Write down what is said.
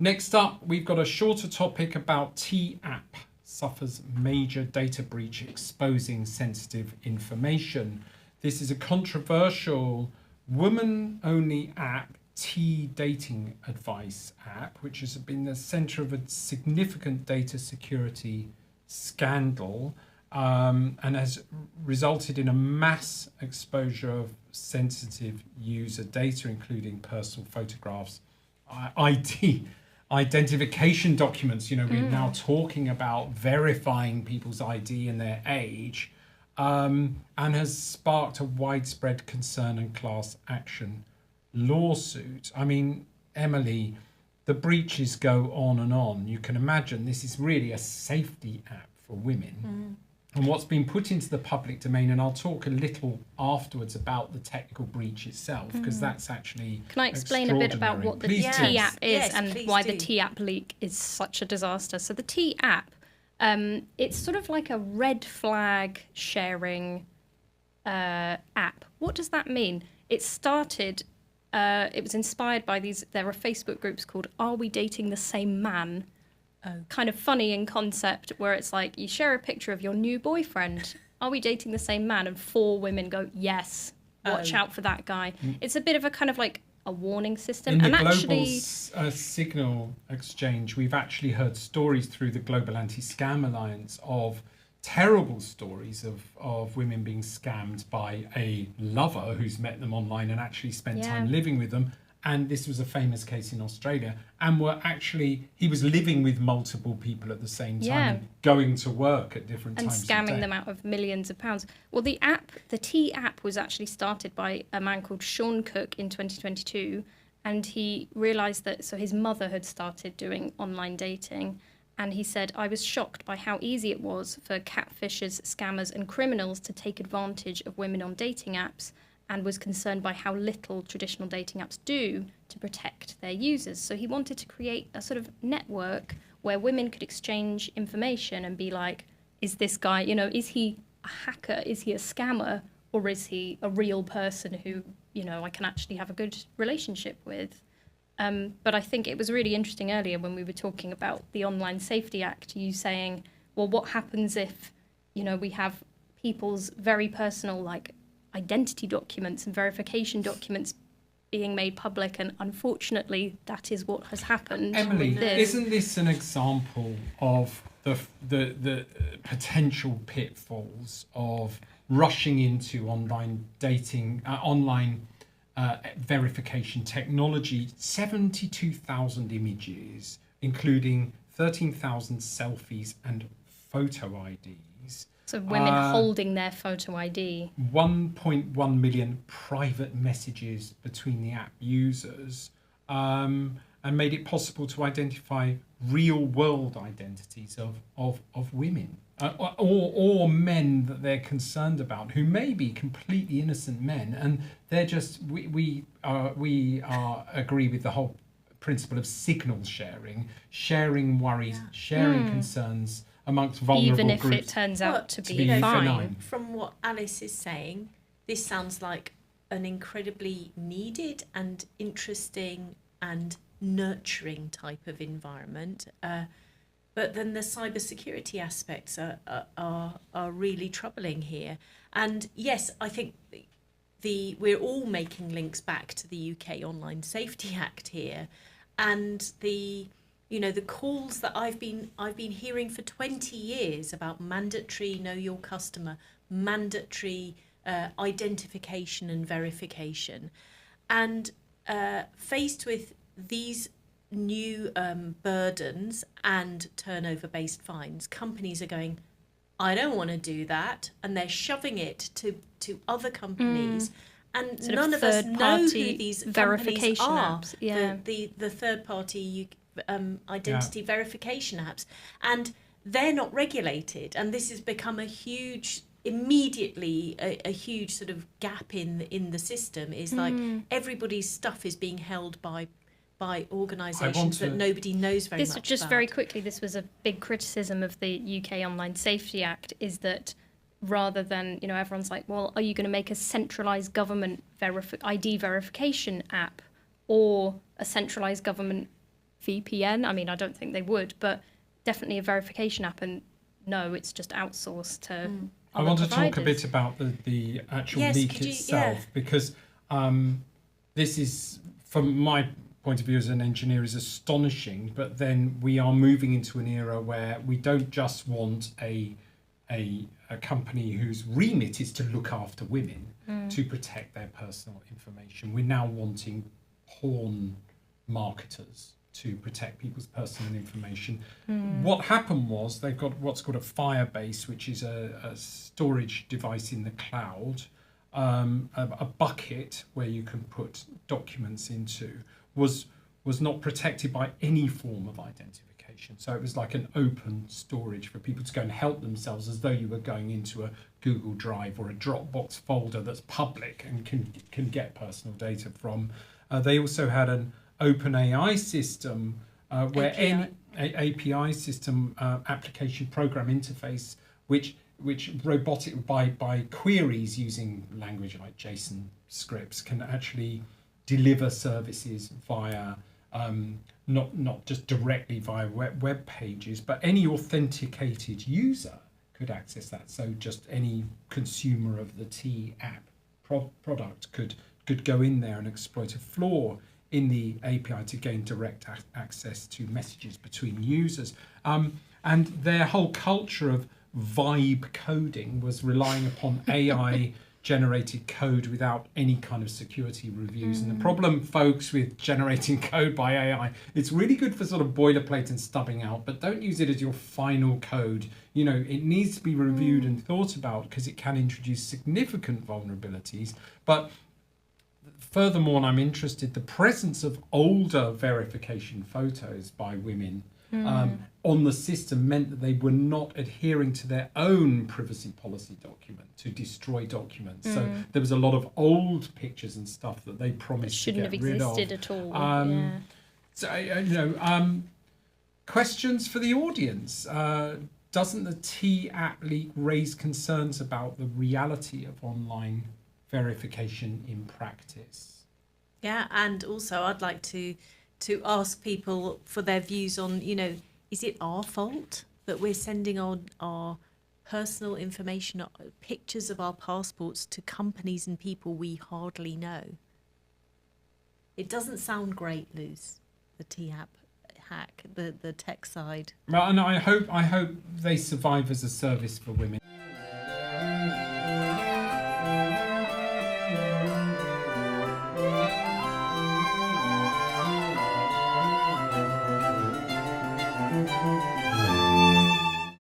Next up, we've got a shorter topic about T-App suffers major data breach exposing sensitive information. This is a controversial woman-only app, T-Dating Advice app, which has been the centre of a significant data security scandal and has resulted in a mass exposure of sensitive user data, including personal photographs, identification documents. We're now talking about verifying people's ID and their age, and has sparked a widespread concern and class action lawsuit. I mean, Emily, the breaches go on and on. You can imagine this is really a safety app for women. And what's been put into the public domain, and I'll talk a little afterwards about the technical breach itself, because that's actually Can I explain a bit about what the T-App is and why the T-App leak is such a disaster? So the T-App, it's sort of like a red flag sharing app. What does that mean? It started, it was inspired by there are Facebook groups called Are We Dating the Same Man? Kind of funny in concept, where it's like you share a picture of your new boyfriend. Are we dating the same man? And 4 women go, yes, watch out for that guy. It's a bit of a kind of like a warning system. In the global signal exchange, we've actually heard stories through the Global Anti-Scam Alliance of terrible stories of women being scammed by a lover who's met them online and actually spent time living with them. And this was a famous case in Australia, and he was living with multiple people at the same time, and going to work at different times and scamming them out of millions of pounds. Well, the T-App was actually started by a man called Sean Cook in 2022, and he realised that, so his mother had started doing online dating, and he said, I was shocked by how easy it was for catfishers, scammers and criminals to take advantage of women on dating apps, and was concerned by how little traditional dating apps do to protect their users. So he wanted to create a sort of network where women could exchange information and be like, is this guy, is he a hacker? Is he a scammer? Or is he a real person who, I can actually have a good relationship with? But I think it was really interesting earlier when we were talking about the Online Safety Act, you saying, well, what happens if, we have people's very personal, identity documents and verification documents being made public, and unfortunately that is what has happened. Emily, isn't this an example of the potential pitfalls of rushing into online dating, online verification technology? 72,000 images, including 13,000 selfies and photo IDs. So women holding their photo ID. 1.1 million private messages between the app users, and made it possible to identify real-world identities of women or men that they're concerned about, who may be completely innocent men, and they're just we agree with the whole principle of signal sharing worries, sharing concerns amongst vulnerable even if groups, it turns out to be fine. From what Alice is saying, this sounds like an incredibly needed and interesting and nurturing type of environment. But then the cybersecurity aspects are really troubling here. And yes, I think we're all making links back to the UK Online Safety Act here, and the calls that I've been hearing for 20 years about mandatory know your customer, mandatory identification and verification, and faced with these new burdens and turnover-based fines, companies are going, I don't want to do that, and they're shoving it to other companies. And sort none of us know who these verification companies are. Apps. Yeah. The third-party identity verification apps, and they're not regulated, and this has become a huge sort of gap in the system. Is like everybody's stuff is being held by organisations that nobody knows very much just about. very quickly, this was a big criticism of the UK Online Safety Act, is that rather than, everyone's like, well, are you going to make a centralised government ID verification app or a centralised government VPN. I mean, I don't think they would, but definitely a verification app. And no, it's just outsourced to I other want to providers. talk a bit about the actual Yes, leak could you- itself, yeah. because this is, from my point of view as an engineer, is astonishing. But then we are moving into an era where we don't just want a company whose remit is to look after women to protect their personal information. We're now wanting porn marketers to protect people's personal information. What happened was they've got what's called a Firebase, which is a storage device in the cloud, a bucket where you can put documents into, was not protected by any form of identification. So it was like an open storage for people to go and help themselves, as though you were going into a Google Drive or a Dropbox folder that's public and can get personal data from. They also had an open AI system where API. API system, application program interface, which robotic by queries using language like JSON scripts can actually deliver services via not just directly via web pages, but any authenticated user could access that. So just any consumer of the T app product could go in there and exploit a flaw in the API to gain direct access to messages between users. And their whole culture of vibe coding was relying upon AI generated code without any kind of security reviews. And the problem, folks, with generating code by AI, it's really good for sort of boilerplate and stubbing out, but don't use it as your final code. You know, it needs to be reviewed and thought about, because it can introduce significant vulnerabilities. But furthermore, and I'm interested, the presence of older verification photos by women on the system meant that they were not adhering to their own privacy policy document to destroy documents. So there was a lot of old pictures and stuff that they promised shouldn't to get have rid existed of. at all. So, questions for the audience. Doesn't the T app leak raise concerns about the reality of online verification in practice? Yeah, and also I'd like to ask people for their views on, is it our fault that we're sending on our personal information, pictures of our passports, to companies and people we hardly know? It doesn't sound great, Luz, the T-app hack, the tech side. Well, and I hope they survive as a service for women.